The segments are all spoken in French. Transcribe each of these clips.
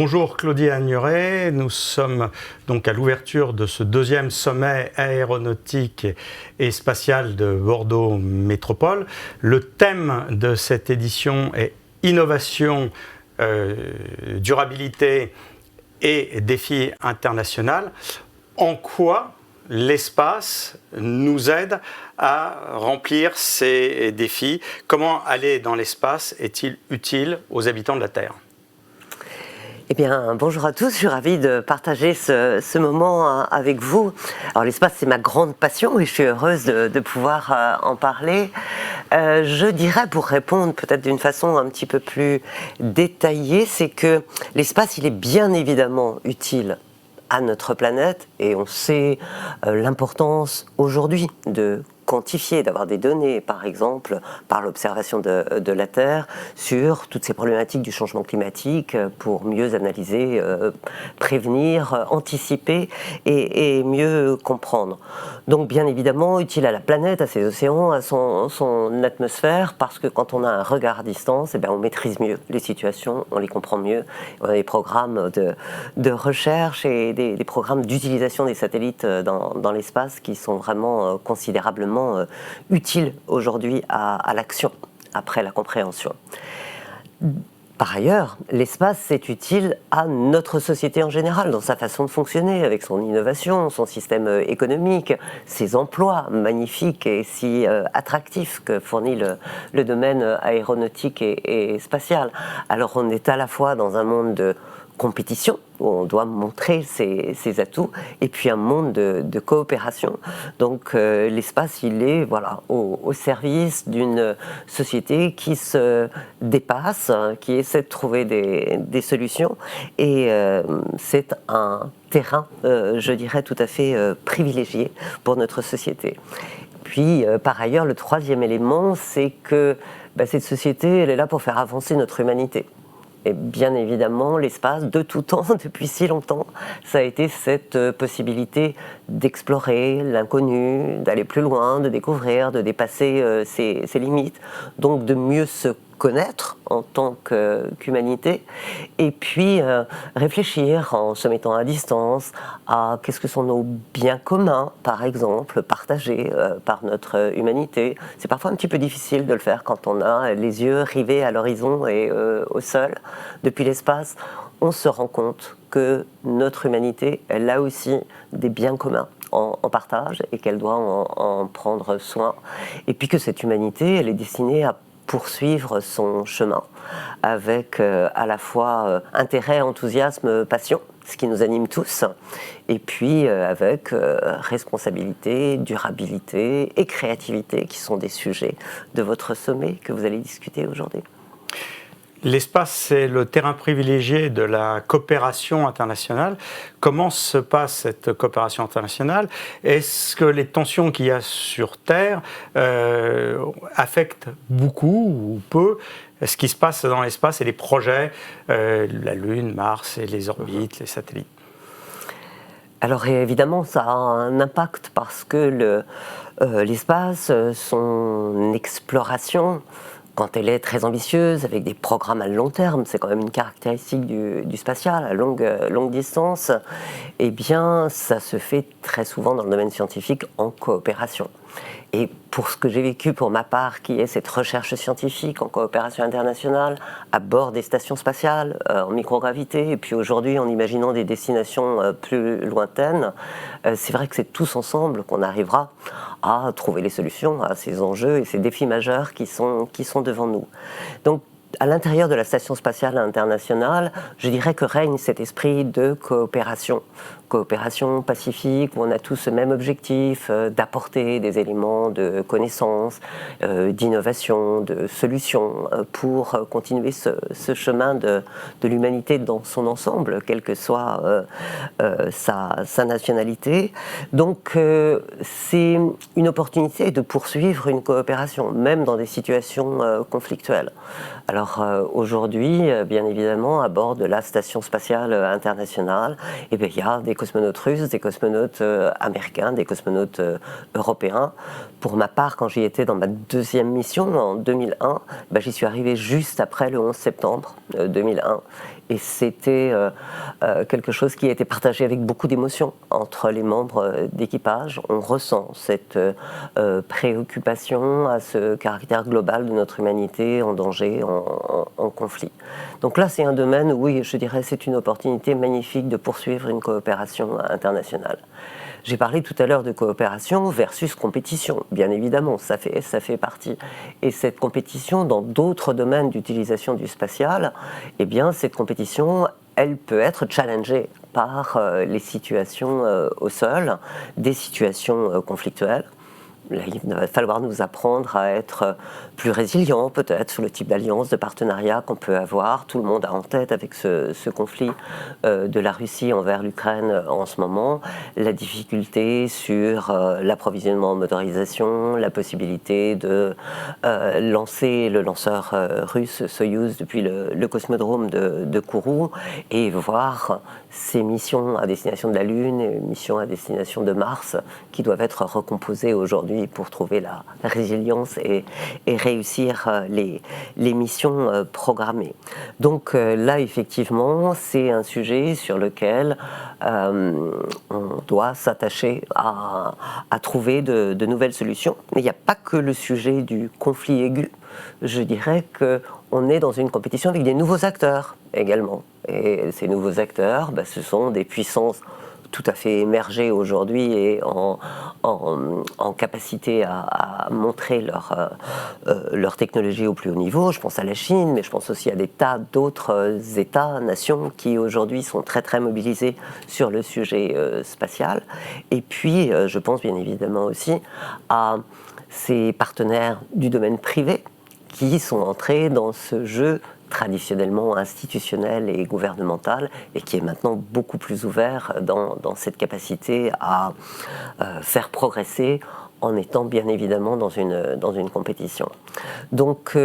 Bonjour Claudie Agnuret, nous sommes donc à l'ouverture de ce deuxième sommet aéronautique et spatial de Bordeaux Métropole. Le thème de cette édition est innovation, durabilité et défis internationaux. En quoi l'espace nous aide à remplir ces défis? Comment aller dans l'espace est-il utile aux habitants de la Terre? Eh bien, bonjour à tous, je suis ravie de partager ce moment avec vous. Alors l'espace, c'est ma grande passion et je suis heureuse de pouvoir en parler. Je dirais, pour répondre peut-être d'une façon un petit peu plus détaillée, c'est que l'espace, il est bien évidemment utile à notre planète et on sait l'importance aujourd'hui de quantifier, d'avoir des données, par exemple, par l'observation de la Terre, sur toutes ces problématiques du changement climatique pour mieux analyser, prévenir, anticiper et mieux comprendre. Donc, bien évidemment, utile à la planète, à ses océans, à son atmosphère, parce que quand on a un regard à distance, eh bien, on maîtrise mieux les situations, on les comprend mieux. On a des programmes de recherche et des programmes d'utilisation des satellites dans l'espace qui sont vraiment considérablement utile aujourd'hui à l'action, après la compréhension. Par ailleurs, l'espace, c'est utile à notre société en général, dans sa façon de fonctionner, avec son innovation, son système économique, ses emplois magnifiques et si attractifs que fournit le domaine aéronautique et spatial. Alors on est à la fois dans un monde de compétition, où on doit montrer ses atouts, et puis un monde de coopération. Donc l'espace, il est au service d'une société qui se dépasse, qui essaie de trouver des solutions, et c'est un terrain, je dirais, tout à fait privilégié pour notre société. Puis, par ailleurs, le troisième élément, c'est que cette société, elle est là pour faire avancer notre humanité. Et bien évidemment, l'espace, de tout temps, depuis si longtemps, ça a été cette possibilité d'explorer l'inconnu, d'aller plus loin, de découvrir, de dépasser ses limites, donc de mieux se connaître en tant qu'humanité, et puis réfléchir en se mettant à distance à qu'est-ce que sont nos biens communs, par exemple, partagés par notre humanité. C'est parfois un petit peu difficile de le faire quand on a les yeux rivés à l'horizon et au sol. Depuis l'espace, on se rend compte que notre humanité, elle a aussi des biens communs en partage et qu'elle doit en prendre soin. Et puis que cette humanité, elle est destinée à poursuivre son chemin avec à la fois intérêt, enthousiasme, passion, ce qui nous anime tous, et puis avec responsabilité, durabilité et créativité, qui sont des sujets de votre sommet que vous allez discuter aujourd'hui. L'espace, c'est le terrain privilégié de la coopération internationale. Comment se passe cette coopération internationale? Est-ce que les tensions qu'il y a sur Terre affectent beaucoup ou peu ce qui se passe dans l'espace et les projets, la Lune, Mars et les orbites, les satellites? Alors évidemment, ça a un impact parce que l'espace, son exploration, quand elle est très ambitieuse, avec des programmes à long terme, c'est quand même une caractéristique du spatial, à longue distance, eh bien, ça se fait très souvent dans le domaine scientifique en coopération. Et pour ce que j'ai vécu pour ma part, qui est cette recherche scientifique en coopération internationale, à bord des stations spatiales, en microgravité, et puis aujourd'hui en imaginant des destinations plus lointaines, c'est vrai que c'est tous ensemble qu'on arrivera à trouver les solutions à ces enjeux et ces défis majeurs qui sont devant nous. Donc, à l'intérieur de la Station spatiale internationale, je dirais que règne cet esprit de coopération pacifique, où on a tous ce même objectif d'apporter des éléments de connaissance, d'innovation, de solutions pour continuer ce chemin de l'humanité dans son ensemble, quelle que soit sa nationalité. Donc c'est une opportunité de poursuivre une coopération, même dans des situations conflictuelles. Alors aujourd'hui, bien évidemment, à bord de la Station spatiale internationale, il y a des cosmonautes russes, des cosmonautes américains, des cosmonautes européens. Pour ma part, quand j'y étais dans ma deuxième mission en 2001, j'y suis arrivée juste après le 11 septembre 2001. Et c'était quelque chose qui a été partagé avec beaucoup d'émotion entre les membres d'équipage. On ressent cette préoccupation à ce caractère global de notre humanité en danger, en conflit. Donc là, c'est un domaine où, oui, je dirais, c'est une opportunité magnifique de poursuivre une coopération internationale. J'ai parlé tout à l'heure de coopération versus compétition. Bien évidemment, ça fait partie. Et cette compétition dans d'autres domaines d'utilisation du spatial, eh bien, cette compétition, elle peut être challengée par les situations au sol, des situations conflictuelles. Là, il va falloir nous apprendre à être plus résilients, peut-être, sur le type d'alliance, de partenariat qu'on peut avoir. Tout le monde a en tête, avec ce conflit de la Russie envers l'Ukraine en ce moment, la difficulté sur l'approvisionnement en motorisation, la possibilité de lancer le lanceur russe Soyouz depuis le cosmodrome de Kourou et voir ces missions à destination de la Lune et missions à destination de Mars qui doivent être recomposées aujourd'hui pour trouver la résilience et réussir les missions programmées. Donc là, effectivement, c'est un sujet sur lequel on doit s'attacher à trouver de nouvelles solutions. Mais il n'y a pas que le sujet du conflit aigu. Je dirais qu'on est dans une compétition avec des nouveaux acteurs également. Et ces nouveaux acteurs, ce sont des puissances tout à fait émergées aujourd'hui et en capacité à montrer leur technologie au plus haut niveau. Je pense à la Chine, mais je pense aussi à des tas d'autres États, nations qui aujourd'hui sont très très mobilisés sur le sujet spatial. Et puis, je pense bien évidemment aussi à ces partenaires du domaine privé qui sont entrés dans ce jeu traditionnellement institutionnel et gouvernemental et qui est maintenant beaucoup plus ouvert dans cette capacité à faire progresser en étant bien évidemment dans une compétition. Donc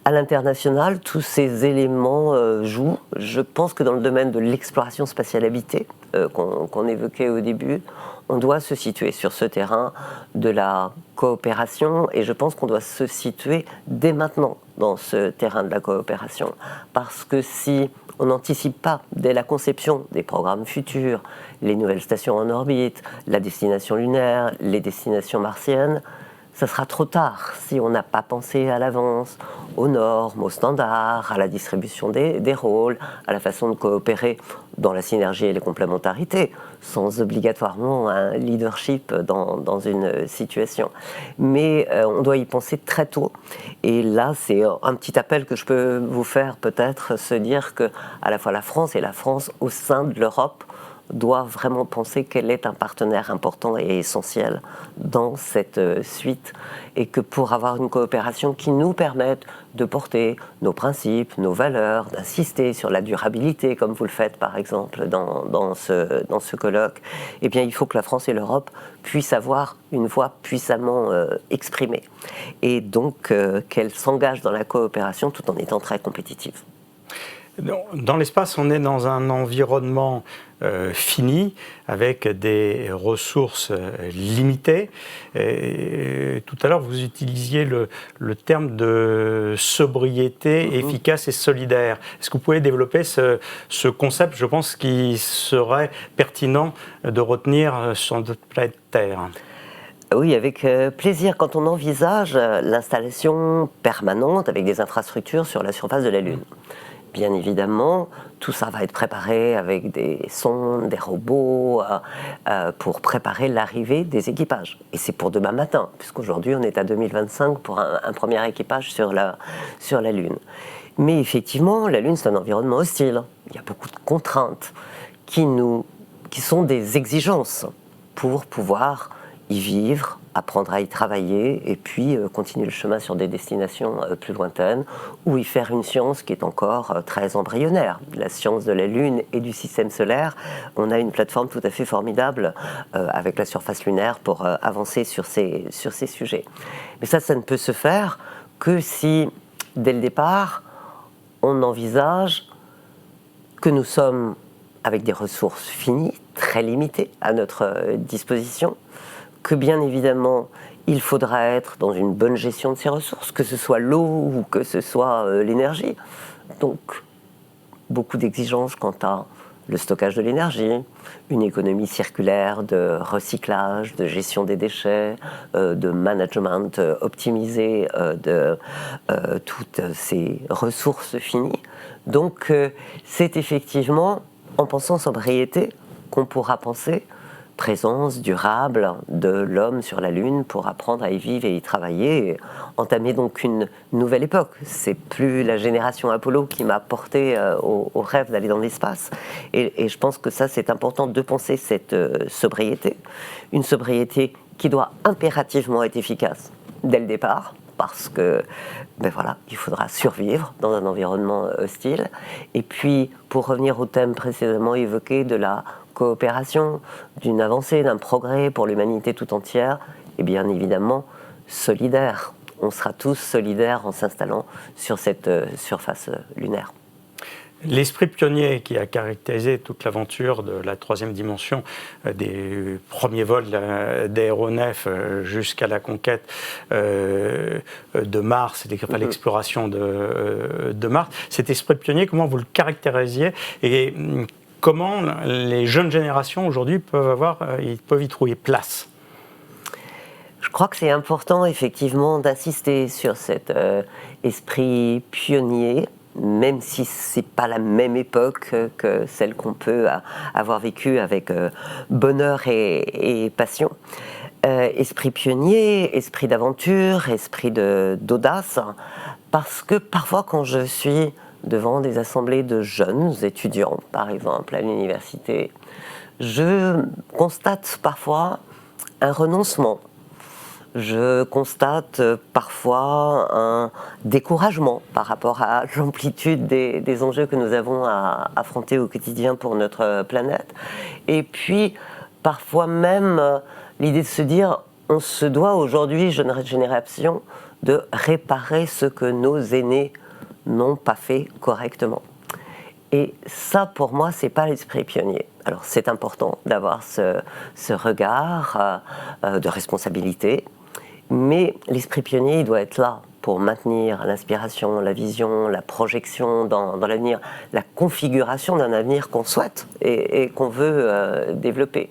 à l'international, tous ces éléments jouent. Je pense que dans le domaine de l'exploration spatiale habitée qu'on évoquait au début, on doit se situer sur ce terrain de la coopération et je pense qu'on doit se situer dès maintenant dans ce terrain de la coopération. Parce que si on n'anticipe pas dès la conception des programmes futurs, les nouvelles stations en orbite, la destination lunaire, les destinations martiennes, ça sera trop tard si on n'a pas pensé à l'avance aux normes, aux standards, à la distribution des rôles, à la façon de coopérer dans la synergie et les complémentarités, sans obligatoirement un leadership dans une situation. Mais on doit y penser très tôt. Et là, c'est un petit appel que je peux vous faire peut-être, se dire que à la fois la France et la France au sein de l'Europe doit vraiment penser qu'elle est un partenaire important et essentiel dans cette suite et que pour avoir une coopération qui nous permette de porter nos principes, nos valeurs, d'insister sur la durabilité comme vous le faites par exemple dans ce colloque, eh bien il faut que la France et l'Europe puissent avoir une voix puissamment exprimée et donc qu'elles s'engagent dans la coopération tout en étant très compétitives. Dans l'espace, on est dans un environnement fini, avec des ressources limitées. Et tout à l'heure, vous utilisiez le terme de sobriété efficace et solidaire. Est-ce que vous pouvez développer ce concept, je pense, qui serait pertinent de retenir sur notre planète Terre ? Oui, avec plaisir. Quand on envisage l'installation permanente avec des infrastructures sur la surface de la Lune, bien évidemment, tout ça va être préparé avec des sondes, des robots, pour préparer l'arrivée des équipages. Et c'est pour demain matin, puisqu'aujourd'hui on est à 2025 pour un premier équipage sur la Lune. Mais effectivement, la Lune c'est un environnement hostile. Il y a beaucoup de contraintes qui sont des exigences pour pouvoir y vivre, apprendre à y travailler et puis continuer le chemin sur des destinations plus lointaines ou y faire une science qui est encore très embryonnaire. La science de la Lune et du système solaire, on a une plateforme tout à fait formidable avec la surface lunaire pour avancer sur ces sujets. Mais ça ne peut se faire que si, dès le départ, on envisage que nous sommes avec des ressources finies, très limitées à notre disposition, que bien évidemment, il faudra être dans une bonne gestion de ces ressources, que ce soit l'eau ou que ce soit l'énergie. Donc, beaucoup d'exigences quant à le stockage de l'énergie, une économie circulaire de recyclage, de gestion des déchets, de management optimisé de toutes ces ressources finies. Donc c'est effectivement en pensant sobriété qu'on pourra penser présence durable de l'homme sur la Lune pour apprendre à y vivre et y travailler, et entamer donc une nouvelle époque. C'est plus la génération Apollo qui m'a porté au rêve d'aller dans l'espace. Et je pense que ça, c'est important de penser cette sobriété. Une sobriété qui doit impérativement être efficace dès le départ, parce que voilà, il faudra survivre dans un environnement hostile. Et puis, pour revenir au thème précédemment évoqué de la coopération, d'une avancée, d'un progrès pour l'humanité tout entière, et bien évidemment solidaire. On sera tous solidaires en s'installant sur cette surface lunaire. L'esprit pionnier qui a caractérisé toute l'aventure de la troisième dimension, des premiers vols d'aéronefs jusqu'à la conquête de Mars, l'exploration de Mars, cet esprit pionnier, comment vous le caractérisiez et comment les jeunes générations aujourd'hui peuvent y trouver place? Je crois que c'est important effectivement d'insister sur cet esprit pionnier, même si ce n'est pas la même époque que celle qu'on peut avoir vécue avec bonheur et passion. Esprit pionnier, esprit d'aventure, esprit d'audace, parce que parfois quand je suis devant des assemblées de jeunes étudiants, par exemple, à l'université, je constate parfois un renoncement. Je constate parfois un découragement par rapport à l'amplitude des enjeux que nous avons à affronter au quotidien pour notre planète. Et puis, parfois même, l'idée de se dire, on se doit aujourd'hui, jeune génération, de réparer ce que nos aînés n'ont pas fait correctement. Et ça, pour moi, c'est pas l'esprit pionnier. Alors, c'est important d'avoir ce regard de responsabilité, mais l'esprit pionnier, il doit être là pour maintenir l'inspiration, la vision, la projection dans l'avenir, la configuration d'un avenir qu'on souhaite et qu'on veut développer.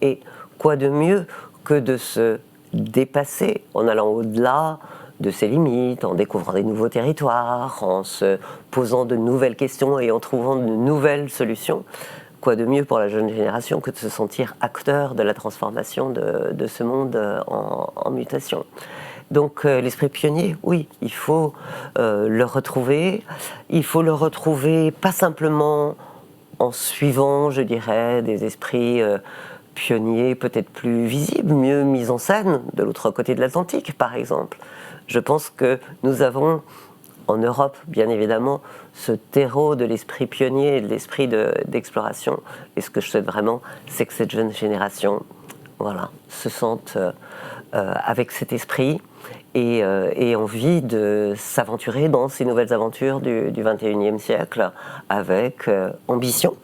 Et quoi de mieux que de se dépasser en allant au-delà de ses limites, en découvrant des nouveaux territoires, en se posant de nouvelles questions et en trouvant de nouvelles solutions. Quoi de mieux pour la jeune génération que de se sentir acteur de la transformation de ce monde en mutation. Donc l'esprit pionnier, oui, il faut le retrouver. Il faut le retrouver pas simplement en suivant, je dirais, des esprits pionniers peut-être plus visibles, mieux mis en scène, de l'autre côté de l'Atlantique, par exemple. Je pense que nous avons, en Europe, bien évidemment, ce terreau de l'esprit pionnier et de l'esprit d'exploration. Et ce que je souhaite vraiment, c'est que cette jeune génération, se sente avec cet esprit et envie de s'aventurer dans ces nouvelles aventures du XXIe siècle avec ambition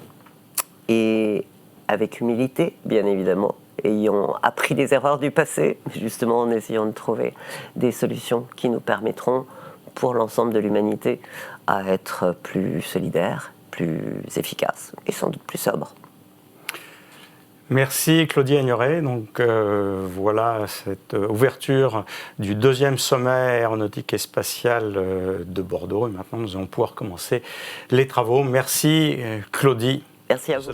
et avec humilité, bien évidemment, ayant appris des erreurs du passé, justement en essayant de trouver des solutions qui nous permettront, pour l'ensemble de l'humanité, à être plus solidaires, plus efficaces et sans doute plus sobres. Merci Claudie Agnoret. Donc voilà cette ouverture du deuxième sommet aéronautique et spatial de Bordeaux. Et maintenant, nous allons pouvoir commencer les travaux. Merci Claudie. Merci à vous.